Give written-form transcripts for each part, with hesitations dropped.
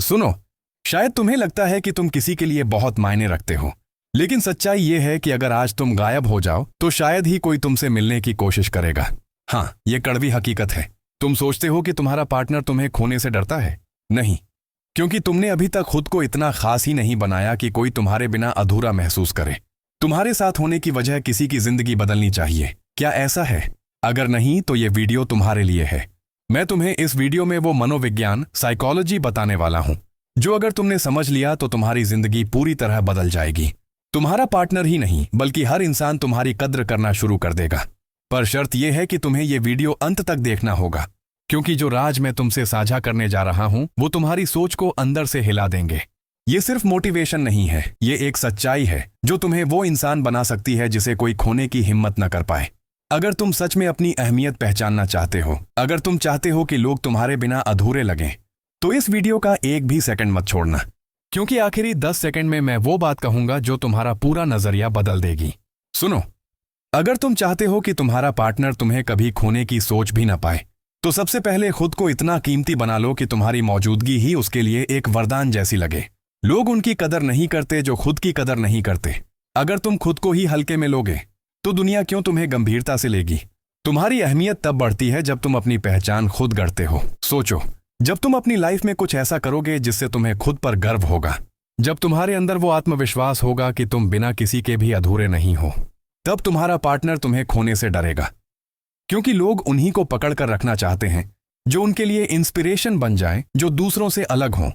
सुनो, शायद तुम्हें लगता है कि तुम किसी के लिए बहुत मायने रखते हो, लेकिन सच्चाई ये है कि अगर आज तुम गायब हो जाओ तो शायद ही कोई तुमसे मिलने की कोशिश करेगा। हाँ, ये कड़वी हकीकत है। तुम सोचते हो कि तुम्हारा पार्टनर तुम्हें खोने से डरता है। नहीं, क्योंकि तुमने अभी तक खुद को इतना खास ही नहीं बनाया कि कोई तुम्हारे बिना अधूरा महसूस करे। तुम्हारे साथ होने की वजह किसी की जिंदगी बदलनी चाहिए। क्या ऐसा है? अगर नहीं तो ये वीडियो तुम्हारे लिए है। मैं तुम्हें इस वीडियो में वो मनोविज्ञान, साइकोलॉजी बताने वाला हूं जो अगर तुमने समझ लिया तो तुम्हारी जिंदगी पूरी तरह बदल जाएगी। तुम्हारा पार्टनर ही नहीं बल्कि हर इंसान तुम्हारी कद्र करना शुरू कर देगा। पर शर्त यह है कि तुम्हें ये वीडियो अंत तक देखना होगा, क्योंकि जो राज मैं तुमसे साझा करने जा रहा हूं वो तुम्हारी सोच को अंदर से हिला देंगे। ये सिर्फ मोटिवेशन नहीं है, ये एक सच्चाई है जो तुम्हें वो इंसान बना सकती है जिसे कोई खोने की हिम्मत न कर पाए। अगर तुम सच में अपनी अहमियत पहचानना चाहते हो, अगर तुम चाहते हो कि लोग तुम्हारे बिना अधूरे लगें, तो इस वीडियो का एक भी सेकंड मत छोड़ना, क्योंकि आखिरी 10 सेकंड में मैं वो बात कहूंगा जो तुम्हारा पूरा नजरिया बदल देगी। सुनो, अगर तुम चाहते हो कि तुम्हारा पार्टनर तुम्हें कभी खोने की सोच भी न पाए, तो सबसे पहले खुद को इतना कीमती बना लो कि तुम्हारी मौजूदगी ही उसके लिए एक वरदान जैसी लगे। लोग उनकी कदर नहीं करते जो खुद की कदर नहीं करते। अगर तुम खुद को ही हल्के में लोगे तो दुनिया क्यों तुम्हें गंभीरता से लेगी? तुम्हारी अहमियत तब बढ़ती है जब तुम अपनी पहचान खुद गढ़ते हो। सोचो, जब तुम अपनी लाइफ में कुछ ऐसा करोगे जिससे तुम्हें खुद पर गर्व होगा, जब तुम्हारे अंदर वो आत्मविश्वास होगा कि तुम बिना किसी के भी अधूरे नहीं हो, तब तुम्हारा पार्टनर तुम्हें खोने से डरेगा। क्योंकि लोग उन्हीं को पकड़ कर रखना चाहते हैं जो उनके लिए इंस्पिरेशन बन जाएं, जो दूसरों से अलग हों।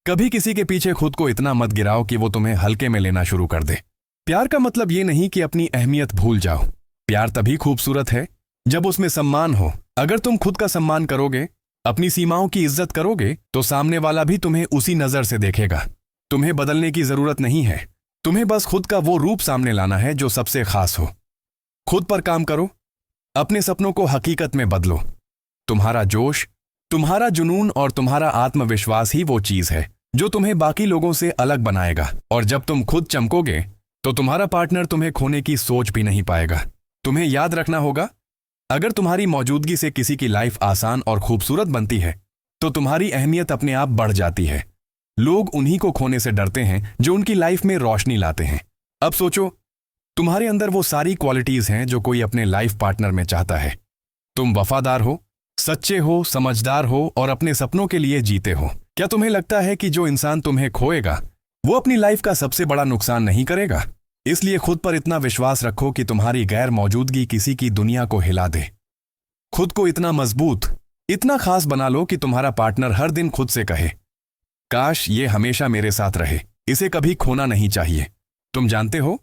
कभी किसी के पीछे खुद को इतना मत गिराओ कि वो तुम्हें हल्के में लेना शुरू कर दे। प्यार का मतलब ये नहीं कि अपनी अहमियत भूल जाओ। प्यार तभी खूबसूरत है जब उसमें सम्मान हो। अगर तुम खुद का सम्मान करोगे, अपनी सीमाओं की इज्जत करोगे, तो सामने वाला भी तुम्हें उसी नजर से देखेगा। तुम्हें बदलने की जरूरत नहीं है, तुम्हें बस खुद का वो रूप सामने लाना है जो सबसे खास हो। खुद पर काम करो, अपने सपनों को हकीकत में बदलो। तुम्हारा जोश, तुम्हारा जुनून और तुम्हारा आत्मविश्वास ही वो चीज है जो तुम्हें बाकी लोगों से अलग बनाएगा। और जब तुम खुद चमकोगे तो तुम्हारा पार्टनर तुम्हें खोने की सोच भी नहीं पाएगा। तुम्हें याद रखना होगा, अगर तुम्हारी मौजूदगी से किसी की लाइफ आसान और खूबसूरत बनती है तो तुम्हारी अहमियत अपने आप बढ़ जाती है। लोग उन्हीं को खोने से डरते हैं जो उनकी लाइफ में रोशनी लाते हैं। अब सोचो, तुम्हारे अंदर वो सारी क्वालिटीज हैं जो कोई अपने लाइफ पार्टनर में चाहता है। तुम वफादार हो, सच्चे हो, समझदार हो और अपने सपनों के लिए जीते हो। क्या तुम्हें लगता है कि जो इंसान तुम्हें खोएगा वो अपनी लाइफ का सबसे बड़ा नुकसान नहीं करेगा? इसलिए खुद पर इतना विश्वास रखो कि तुम्हारी गैर मौजूदगी किसी की दुनिया को हिला दे। खुद को इतना मजबूत, इतना खास बना लो कि तुम्हारा पार्टनर हर दिन खुद से कहे, काश ये हमेशा मेरे साथ रहे, इसे कभी खोना नहीं चाहिए। तुम जानते हो,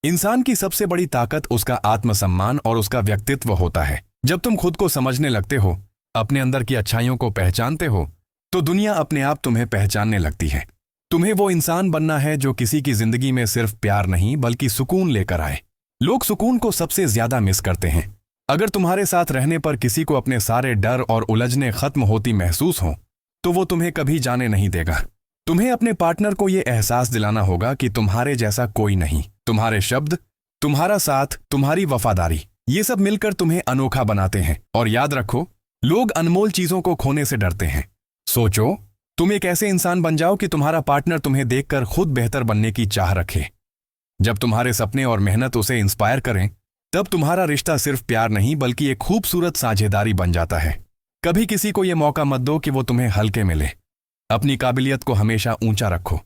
इंसान की सबसे बड़ी ताकत उसका आत्मसम्मान और उसका व्यक्तित्व होता है। जब तुम खुद को समझने लगते हो, अपने अंदर की अच्छाइयों को पहचानते हो, तो दुनिया अपने आप तुम्हें पहचानने लगती है। तुम्हें वो इंसान बनना है जो किसी की जिंदगी में सिर्फ प्यार नहीं बल्कि सुकून लेकर आए। लोग सुकून को सबसे ज्यादा मिस करते हैं। अगर तुम्हारे साथ रहने पर किसी को अपने सारे डर और उलझने खत्म होती महसूस हो, तो वो तुम्हें कभी जाने नहीं देगा। तुम्हें अपने पार्टनर को ये एहसास दिलाना होगा कि तुम्हारे जैसा कोई नहीं। तुम्हारे शब्द, तुम्हारा साथ, तुम्हारी वफादारी, ये सब मिलकर तुम्हें अनोखा बनाते हैं। और याद रखो, लोग अनमोल चीजों को खोने से डरते हैं। सोचो, तुम एक ऐसे इंसान बन जाओ कि तुम्हारा पार्टनर तुम्हें देखकर खुद बेहतर बनने की चाह रखे। जब तुम्हारे सपने और मेहनत उसे इंस्पायर करें, तब तुम्हारा रिश्ता सिर्फ प्यार नहीं बल्कि एक खूबसूरत साझेदारी बन जाता है। कभी किसी को यह मौका मत दो कि वो तुम्हें हल्के में ले। अपनी काबिलियत को हमेशा ऊंचा रखो।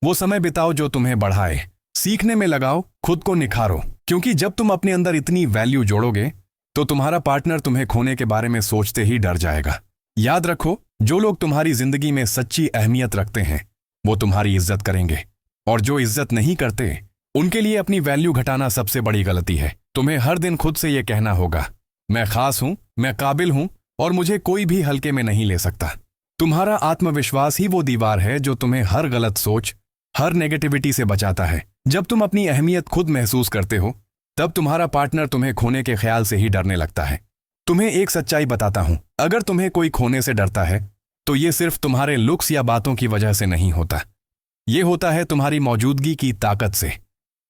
वो समय बिताओ जो तुम्हें बढ़ाए। सीखने में लगाओ, खुद को निखारो, क्योंकि जब तुम अपने अंदर इतनी वैल्यू जोड़ोगे तो तुम्हारा पार्टनर तुम्हें खोने के बारे में सोचते ही डर जाएगा। याद रखो, जो लोग तुम्हारी जिंदगी में सच्ची अहमियत रखते हैं वो तुम्हारी इज्जत करेंगे, और जो इज्जत नहीं करते उनके लिए अपनी वैल्यू घटाना सबसे बड़ी गलती है। तुम्हें हर दिन खुद से ये कहना होगा, मैं खास हूं, मैं काबिल हूं और मुझे कोई भी हल्के में नहीं ले सकता। तुम्हारा आत्मविश्वास ही वो दीवार है जो तुम्हें हर गलत सोच, हर नेगेटिविटी से बचाता है। जब तुम अपनी अहमियत खुद महसूस करते हो, तब तुम्हारा पार्टनर तुम्हें खोने के ख्याल से ही डरने लगता है। तुम्हें एक सच्चाई बताता हूं, अगर तुम्हें कोई खोने से डरता है तो ये सिर्फ तुम्हारे लुक्स या बातों की वजह से नहीं होता। ये होता है तुम्हारी मौजूदगी की ताकत से।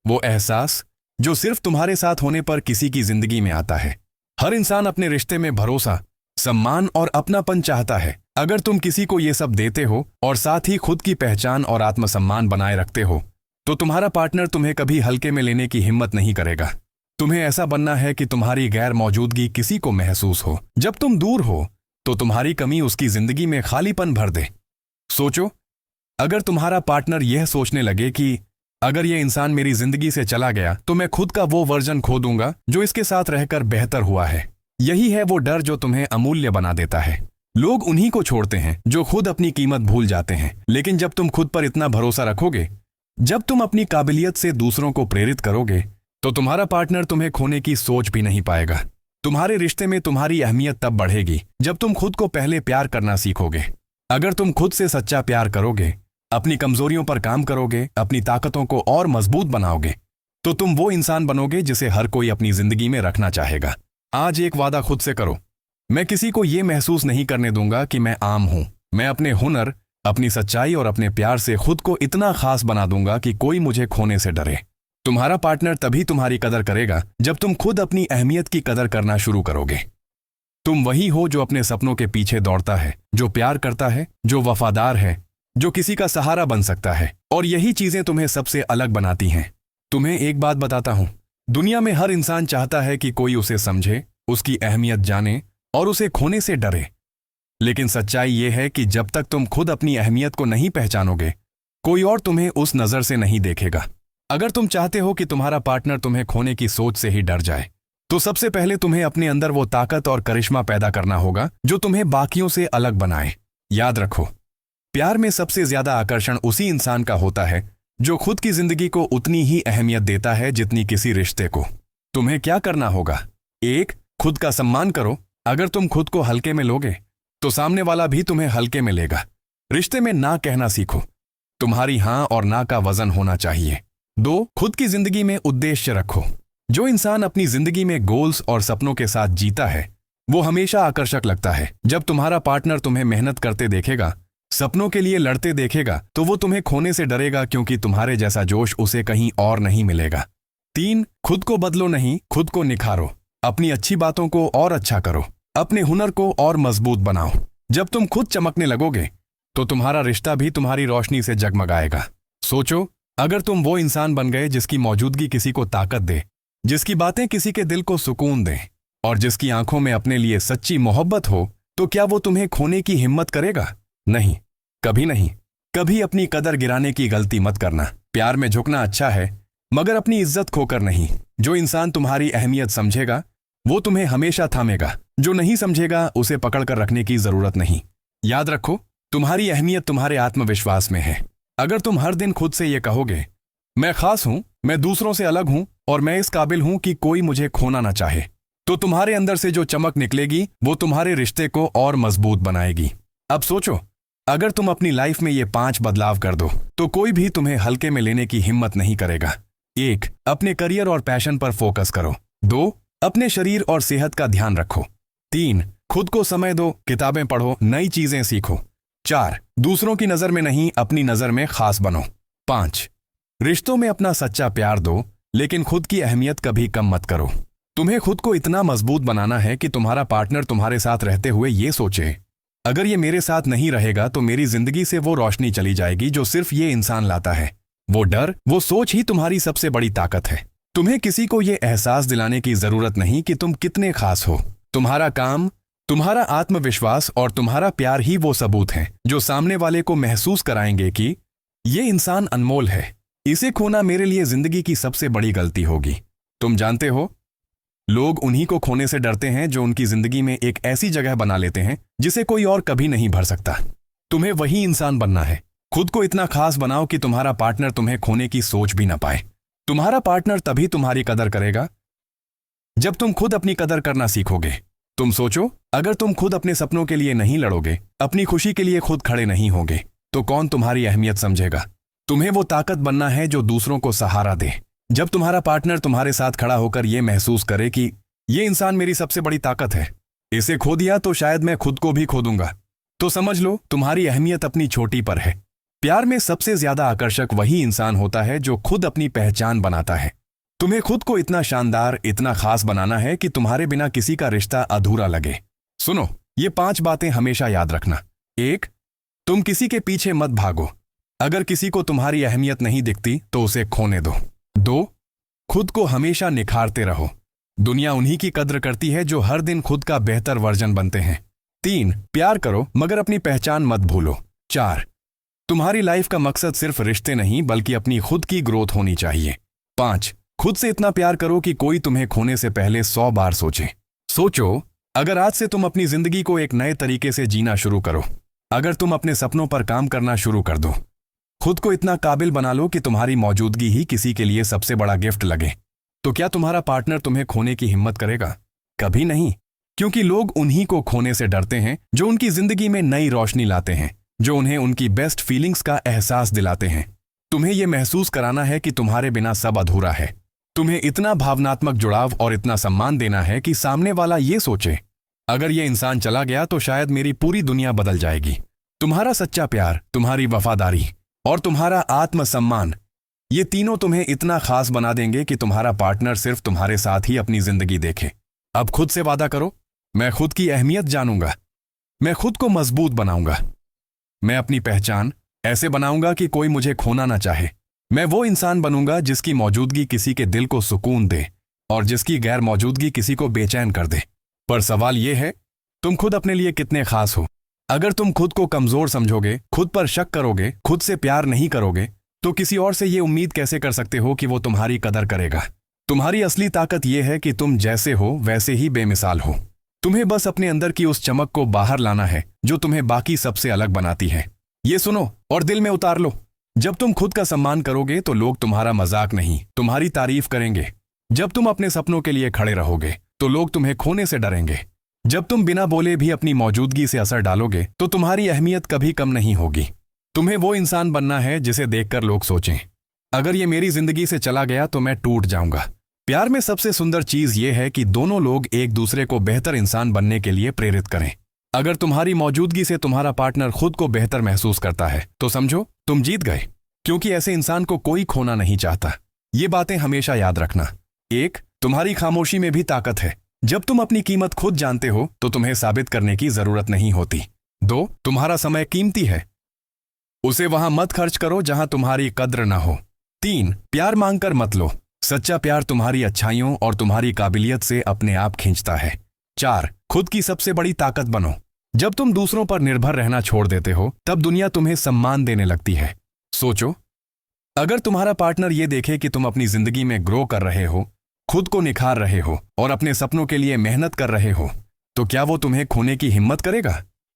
वो एहसास जो सिर्फ तुम्हारे साथ होने पर किसी की जिंदगी में आता है। हर इंसान अपने रिश्ते में भरोसा, सम्मान और अपनापन चाहता है, अगर तुम किसी को ये सब देते हो और साथ ही खुद की पहचान और आत्मसम्मान बनाए रखते हो तो तुम्हारा पार्टनर तुम्हें कभी हल्के में लेने की हिम्मत नहीं करेगा। तुम्हें ऐसा बनना है कि तुम्हारी गैर मौजूदगी किसी को महसूस हो। जब तुम दूर हो तो तुम्हारी कमी उसकी जिंदगी में खालीपन भर दे। सोचो, अगर तुम्हारा पार्टनर यह सोचने लगे कि अगर यह इंसान मेरी जिंदगी से चला गया तो मैं खुद का वो वर्जन खो दूंगा जो इसके साथ रहकर बेहतर हुआ है। यही है वो डर जो तुम्हें अमूल्य बना देता है। लोग उन्हीं को छोड़ते हैं जो खुद अपनी कीमत भूल जाते हैं। लेकिन जब तुम खुद पर इतना भरोसा रखोगे, जब तुम अपनी काबिलियत से दूसरों को प्रेरित करोगे, तो तुम्हारा पार्टनर तुम्हें खोने की सोच भी नहीं पाएगा। तुम्हारे रिश्ते में तुम्हारी अहमियत तब बढ़ेगी जब तुम खुद को पहले प्यार करना सीखोगे। अगर तुम खुद से सच्चा प्यार करोगे, अपनी कमजोरियों पर काम करोगे, अपनी ताकतों को और मजबूत बनाओगे, तो तुम वो इंसान बनोगे जिसे हर कोई अपनी जिंदगी में रखना चाहेगा। आज एक वादा खुद से करो, मैं किसी को ये महसूस नहीं करने दूंगा कि मैं आम हूं। मैं अपने हुनर, अपनी सच्चाई और अपने प्यार से खुद को इतना खास बना दूंगा कि कोई मुझे खोने से डरे। तुम्हारा पार्टनर तभी तुम्हारी कदर करेगा जब तुम खुद अपनी अहमियत की कदर करना शुरू करोगे। तुम वही हो जो अपने सपनों के पीछे दौड़ता है, जो प्यार करता है, जो वफादार है, जो किसी का सहारा बन सकता है। और यही चीजें तुम्हें सबसे अलग बनाती हैं। तुम्हें एक बात बताता हूं, दुनिया में हर इंसान चाहता है कि कोई उसे समझे, उसकी अहमियत जाने और उसे खोने से डरे। लेकिन सच्चाई यह है कि जब तक तुम खुद अपनी अहमियत को नहीं पहचानोगे, कोई और तुम्हें उस नजर से नहीं देखेगा। अगर तुम चाहते हो कि तुम्हारा पार्टनर तुम्हें खोने की सोच से ही डर जाए, तो सबसे पहले तुम्हें अपने अंदर वो ताकत और करिश्मा पैदा करना होगा जो तुम्हें बाकियों से अलग बनाए। याद रखो, प्यार में सबसे ज्यादा आकर्षण उसी इंसान का होता है जो खुद की जिंदगी को उतनी ही अहमियत देता है जितनी किसी रिश्ते को। तुम्हें क्या करना होगा? 1. खुद का सम्मान करो। अगर तुम खुद को हल्के में लोगे तो सामने वाला भी तुम्हें हल्के में लेगा। रिश्ते में ना कहना सीखो। तुम्हारी हां और ना का वजन होना चाहिए। 2. खुद की जिंदगी में उद्देश्य रखो। जो इंसान अपनी जिंदगी में गोल्स और सपनों के साथ जीता है वो हमेशा आकर्षक लगता है। जब तुम्हारा पार्टनर तुम्हें मेहनत करते देखेगा, सपनों के लिए लड़ते देखेगा, तो वो तुम्हें खोने से डरेगा क्योंकि तुम्हारे जैसा जोश उसे कहीं और नहीं मिलेगा। 3. खुद को बदलो नहीं, खुद को निखारो। अपनी अच्छी बातों को और अच्छा करो, अपने हुनर को और मजबूत बनाओ। जब तुम खुद चमकने लगोगे तो तुम्हारा रिश्ता भी तुम्हारी रोशनी से जगमगाएगा। सोचो, अगर तुम वो इंसान बन गए जिसकी मौजूदगी किसी को ताकत दे, जिसकी बातें किसी के दिल को सुकून दें और जिसकी आंखों में अपने लिए सच्ची मोहब्बत हो, तो क्या वो तुम्हें खोने की हिम्मत करेगा? नहीं, कभी नहीं। कभी अपनी कदर गिराने की गलती मत करना। प्यार में झुकना अच्छा है, मगर अपनी इज्जत खोकर नहीं। जो इंसान तुम्हारी अहमियत समझेगा वो तुम्हें हमेशा थामेगा। जो नहीं समझेगा उसे पकड़कर रखने की जरूरत नहीं। याद रखो, तुम्हारी अहमियत तुम्हारे आत्मविश्वास में है। अगर तुम हर दिन खुद से ये कहोगे, मैं खास हूं, मैं दूसरों से अलग हूं और मैं इस काबिल हूं कि कोई मुझे खोना ना चाहे, तो तुम्हारे अंदर से जो चमक निकलेगी वो तुम्हारे रिश्ते को और मजबूत बनाएगी। अब सोचो, अगर तुम अपनी लाइफ में ये 5 बदलाव कर दो तो कोई भी तुम्हें हल्के में लेने की हिम्मत नहीं करेगा। 1. अपने करियर और पैशन पर फोकस करो। 2. अपने शरीर और सेहत का ध्यान रखो। 3. खुद को समय दो, किताबें पढ़ो, नई चीजें सीखो। 4. दूसरों की नजर में नहीं, अपनी नजर में खास बनो। 5. रिश्तों में अपना सच्चा प्यार दो, लेकिन खुद की अहमियत कभी कम मत करो। तुम्हें खुद को इतना मजबूत बनाना है कि तुम्हारा पार्टनर तुम्हारे साथ रहते हुए ये सोचे, अगर ये मेरे साथ नहीं रहेगा तो मेरी जिंदगी से वो रोशनी चली जाएगी जो सिर्फ ये इंसान लाता है। वो डर, वो सोच ही तुम्हारी सबसे बड़ी ताकत है। तुम्हें किसी को ये एहसास दिलाने की जरूरत नहीं कि तुम कितने खास हो। तुम्हारा काम, तुम्हारा आत्मविश्वास और तुम्हारा प्यार ही वो सबूत हैं जो सामने वाले को महसूस कराएंगे कि ये इंसान अनमोल है। इसे खोना मेरे लिए जिंदगी की सबसे बड़ी गलती होगी। तुम जानते हो, लोग उन्हीं को खोने से डरते हैं जो उनकी जिंदगी में एक ऐसी जगह बना लेते हैं जिसे कोई और कभी नहीं भर सकता। तुम्हें वही इंसान बनना है। खुद को इतना खास बनाओ कि तुम्हारा पार्टनर तुम्हें खोने की सोच भी ना पाए। तुम्हारा पार्टनर तभी तुम्हारी कदर करेगा जब तुम खुद अपनी कदर करना सीखोगे। तुम सोचो, अगर तुम खुद अपने सपनों के लिए नहीं लड़ोगे, अपनी खुशी के लिए खुद खड़े नहीं होगे, तो कौन तुम्हारी अहमियत समझेगा? तुम्हें वो ताकत बनना है जो दूसरों को सहारा दे। जब तुम्हारा पार्टनर तुम्हारे साथ खड़ा होकर यह महसूस करे कि ये इंसान मेरी सबसे बड़ी ताकत है, इसे खो दिया तो शायद मैं खुद को भी खो दूंगा, तो समझ लो तुम्हारी अहमियत अपनी चोटी पर है। प्यार में सबसे ज्यादा आकर्षक वही इंसान होता है जो खुद अपनी पहचान बनाता है। तुम्हें खुद को इतना शानदार, इतना खास बनाना है कि तुम्हारे बिना किसी का रिश्ता अधूरा लगे। सुनो, ये 5 बातें हमेशा याद रखना। एक, तुम किसी के पीछे मत भागो। अगर किसी को तुम्हारी अहमियत नहीं दिखती तो उसे खोने दो। दो, खुद को हमेशा निखारते रहो। दुनिया उन्हीं की कद्र करती है जो हर दिन खुद का बेहतर वर्जन बनते हैं। तीन, प्यार करो मगर अपनी पहचान मत भूलो। चार, तुम्हारी लाइफ का मकसद सिर्फ रिश्ते नहीं बल्कि अपनी खुद की ग्रोथ होनी चाहिए। पांच, खुद से इतना प्यार करो कि कोई तुम्हें खोने से पहले 100 बार सोचे। सोचो, अगर आज से तुम अपनी जिंदगी को एक नए तरीके से जीना शुरू करो, अगर तुम अपने सपनों पर काम करना शुरू कर दो, खुद को इतना काबिल बना लो कि तुम्हारी मौजूदगी ही किसी के लिए सबसे बड़ा गिफ्ट लगे, तो क्या तुम्हारा पार्टनर तुम्हें खोने की हिम्मत करेगा? कभी नहीं, क्योंकि लोग उन्हीं को खोने से डरते हैं जो उनकी जिंदगी में नई रोशनी लाते हैं, जो उन्हें उनकी बेस्ट फीलिंग्स का एहसास दिलाते हैं। तुम्हें यह महसूस कराना है कि तुम्हारे बिना सब अधूरा है। तुम्हें इतना भावनात्मक जुड़ाव और इतना सम्मान देना है कि सामने वाला ये सोचे, अगर ये इंसान चला गया तो शायद मेरी पूरी दुनिया बदल जाएगी। तुम्हारा सच्चा प्यार, तुम्हारी वफादारी और तुम्हारा आत्मसम्मान, ये तीनों तुम्हें इतना खास बना देंगे कि तुम्हारा पार्टनर सिर्फ तुम्हारे साथ ही अपनी जिंदगी देखे। अब खुद से वादा करो, मैं खुद की अहमियत जानूंगा, मैं खुद को मजबूत बनाऊंगा, मैं अपनी पहचान ऐसे बनाऊंगा कि कोई मुझे खोना ना चाहे। मैं वो इंसान बनूंगा जिसकी मौजूदगी किसी के दिल को सुकून दे और जिसकी गैर मौजूदगी किसी को बेचैन कर दे। पर सवाल यह है, तुम खुद अपने लिए कितने खास हो? अगर तुम खुद को कमजोर समझोगे, खुद पर शक करोगे, खुद से प्यार नहीं करोगे, तो किसी और से ये उम्मीद कैसे कर सकते हो कि वो तुम्हारी कदर करेगा? तुम्हारी असली ताकत यह है कि तुम जैसे हो वैसे ही बेमिसाल हो। तुम्हें बस अपने अंदर की उस चमक को बाहर लाना है जो तुम्हें बाकी सबसे अलग बनाती है। ये सुनो और दिल में उतार लो, जब तुम खुद का सम्मान करोगे तो लोग तुम्हारा मजाक नहीं, तुम्हारी तारीफ करेंगे। जब तुम अपने सपनों के लिए खड़े रहोगे तो लोग तुम्हें खोने से डरेंगे। जब तुम बिना बोले भी अपनी मौजूदगी से असर डालोगे तो तुम्हारी अहमियत कभी कम नहीं होगी। तुम्हें वो इंसान बनना है जिसे देखकर लोग सोचें, अगर ये मेरी जिंदगी से चला गया तो मैं टूट जाऊंगा। प्यार में सबसे सुंदर चीज ये है कि दोनों लोग एक दूसरे को बेहतर इंसान बनने के लिए प्रेरित करें। अगर तुम्हारी मौजूदगी से तुम्हारा पार्टनर खुद को बेहतर महसूस करता है तो समझो तुम जीत गए, क्योंकि ऐसे इंसान को कोई खोना नहीं चाहता। ये बातें हमेशा याद रखना। एक, तुम्हारी खामोशी में भी ताकत है। जब तुम अपनी कीमत खुद जानते हो तो तुम्हें साबित करने की जरूरत नहीं होती। दो, तुम्हारा समय कीमती है, उसे वहां मत खर्च करो जहां तुम्हारी कद्र ना हो। तीन, प्यार मांगकर मत लो, सच्चा प्यार तुम्हारी अच्छाइयों और तुम्हारी काबिलियत से अपने आप खींचता है। चार, खुद की सबसे बड़ी ताकत बनो। जब तुम दूसरों पर निर्भर रहना छोड़ देते हो तब दुनिया तुम्हें सम्मान देने लगती है। सोचो, अगर तुम्हारा पार्टनर ये देखे कि तुम अपनी जिंदगी में ग्रो कर रहे हो, खुद को निखार रहे हो और अपने सपनों के लिए मेहनत कर रहे हो, तो क्या वो तुम्हें खोने की हिम्मत करेगा?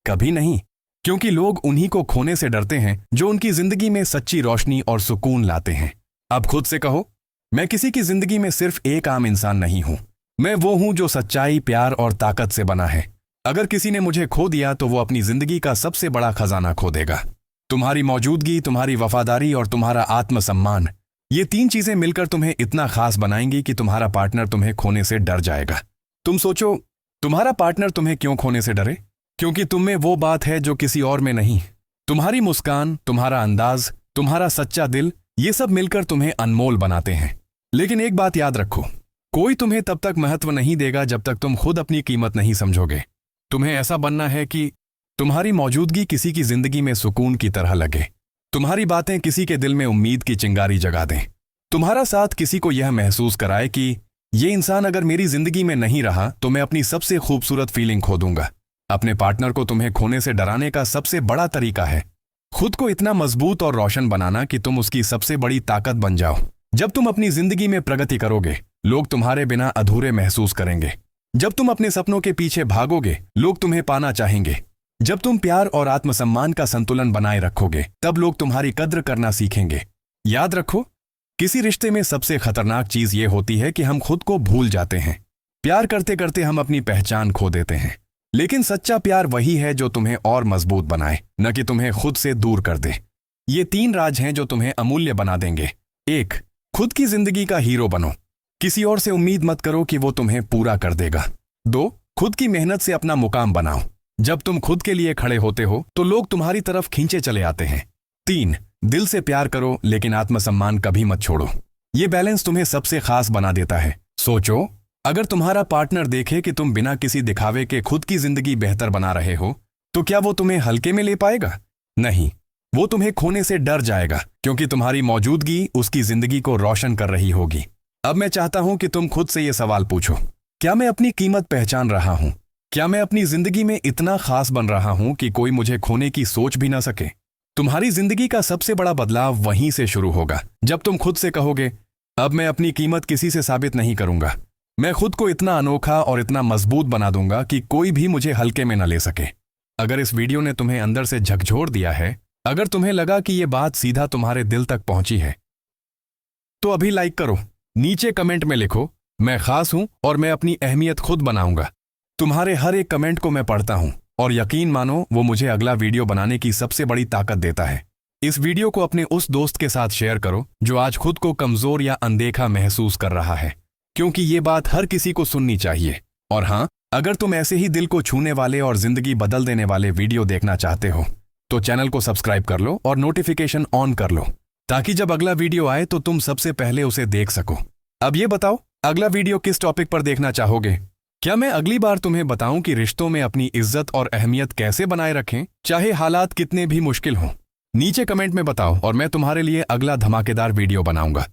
कभी नहीं, क्योंकि लोग उन्हीं को खोने से डरते हैं जो उनकी जिंदगी में सच्ची रोशनी और सुकून लाते हैं। अब खुद से कहो, मैं किसी की जिंदगी में सिर्फ एक आम इंसान नहीं हूं, मैं वो हूं जो सच्चाई, प्यार और ताकत से बना है। अगर किसी ने मुझे खो दिया तो वो अपनी जिंदगी का सबसे बड़ा खजाना खो देगा। तुम्हारी मौजूदगी, तुम्हारी वफादारी और तुम्हारा आत्मसम्मान, ये तीन चीजें मिलकर तुम्हें इतना खास बनाएंगी कि तुम्हारा पार्टनर तुम्हें खोने से डर जाएगा। तुम सोचो, तुम्हारा पार्टनर तुम्हें क्यों खोने से डरे? क्योंकि तुम में वो बात है जो किसी और में नहीं। तुम्हारी मुस्कान, तुम्हारा अंदाज, तुम्हारा सच्चा दिल, ये सब मिलकर तुम्हें अनमोल बनाते हैं। लेकिन एक बात याद रखो, कोई तुम्हें तब तक महत्व नहीं देगा जब तक तुम खुद अपनी कीमत नहीं समझोगे। तुम्हें ऐसा बनना है कि तुम्हारी मौजूदगी किसी की जिंदगी में सुकून की तरह लगे, तुम्हारी बातें किसी के दिल में उम्मीद की चिंगारी जगा दें, तुम्हारा साथ किसी को यह महसूस कराए कि ये इंसान अगर मेरी जिंदगी में नहीं रहा तो मैं अपनी सबसे खूबसूरत फीलिंग खो दूंगा। अपने पार्टनर को तुम्हें खोने से डराने का सबसे बड़ा तरीका है खुद को इतना मजबूत और रोशन बनाना कि तुम उसकी सबसे बड़ी ताकत बन जाओ। जब तुम अपनी जिंदगी में प्रगति करोगे, लोग तुम्हारे बिना अधूरे महसूस करेंगे। जब तुम अपने सपनों के पीछे भागोगे, लोग तुम्हें पाना चाहेंगे। जब तुम प्यार और आत्मसम्मान का संतुलन बनाए रखोगे, तब लोग तुम्हारी कद्र करना सीखेंगे। याद रखो, किसी रिश्ते में सबसे खतरनाक चीज ये होती है कि हम खुद को भूल जाते हैं। प्यार करते करते हम अपनी पहचान खो देते हैं। लेकिन सच्चा प्यार वही है जो तुम्हें और मजबूत बनाए, न कि तुम्हें खुद से दूर कर दे। ये तीन राज हैं जो तुम्हें अमूल्य बना देंगे। एक, खुद की जिंदगी का हीरो बनो। किसी और से उम्मीद मत करो कि वो तुम्हें पूरा कर देगा। दो, खुद की मेहनत से अपना मुकाम बनाओ। जब तुम खुद के लिए खड़े होते हो तो लोग तुम्हारी तरफ खींचे चले आते हैं। तीन, दिल से प्यार करो लेकिन आत्मसम्मान कभी मत छोड़ो। ये बैलेंस तुम्हें सबसे खास बना देता है। सोचो, अगर तुम्हारा पार्टनर देखे कि तुम बिना किसी दिखावे के खुद की जिंदगी बेहतर बना रहे हो, तो क्या वो तुम्हें हल्के में ले पाएगा? नहीं, वो तुम्हें खोने से डर जाएगा क्योंकि तुम्हारी मौजूदगी उसकी जिंदगी को रोशन कर रही होगी। अब मैं चाहता हूं कि तुम खुद से ये सवाल पूछो, क्या मैं अपनी कीमत पहचान रहा हूं? क्या मैं अपनी जिंदगी में इतना खास बन रहा हूं कि कोई मुझे खोने की सोच भी ना सके? तुम्हारी जिंदगी का सबसे बड़ा बदलाव वहीं से शुरू होगा, जब तुम खुद से कहोगे, अब मैं अपनी कीमत किसी से साबित नहीं करूंगा। मैं खुद को इतना अनोखा और इतना मजबूत बना दूंगा कि कोई भी मुझे हल्के में न ले सके। अगर इस वीडियो ने तुम्हें अंदर से झकझोर दिया है, अगर तुम्हें लगा कि ये बात सीधा तुम्हारे दिल तक पहुंची है, तो अभी लाइक करो। नीचे कमेंट में लिखो, मैं खास हूं और मैं अपनी अहमियत खुद बनाऊंगा। तुम्हारे हर एक कमेंट को मैं पढ़ता हूं और यकीन मानो वो मुझे अगला वीडियो बनाने की सबसे बड़ी ताकत देता है। इस वीडियो को अपने उस दोस्त के साथ शेयर करो जो आज खुद को कमजोर या अनदेखा महसूस कर रहा है, क्योंकि ये बात हर किसी को सुननी चाहिए। और हाँ, अगर तुम ऐसे ही दिल को छूने वाले और जिंदगी बदल देने वाले वीडियो देखना चाहते हो तो चैनल को सब्सक्राइब कर लो और नोटिफिकेशन ऑन कर लो, ताकि जब अगला वीडियो आए तो तुम सबसे पहले उसे देख सको। अब ये बताओ, अगला वीडियो किस टॉपिक पर देखना चाहोगे? क्या मैं अगली बार तुम्हें बताऊं कि रिश्तों में अपनी इज्जत और अहमियत कैसे बनाए रखें, चाहे हालात कितने भी मुश्किल हों? नीचे कमेंट में बताओ और मैं तुम्हारे लिए अगला धमाकेदार वीडियो बनाऊंगा।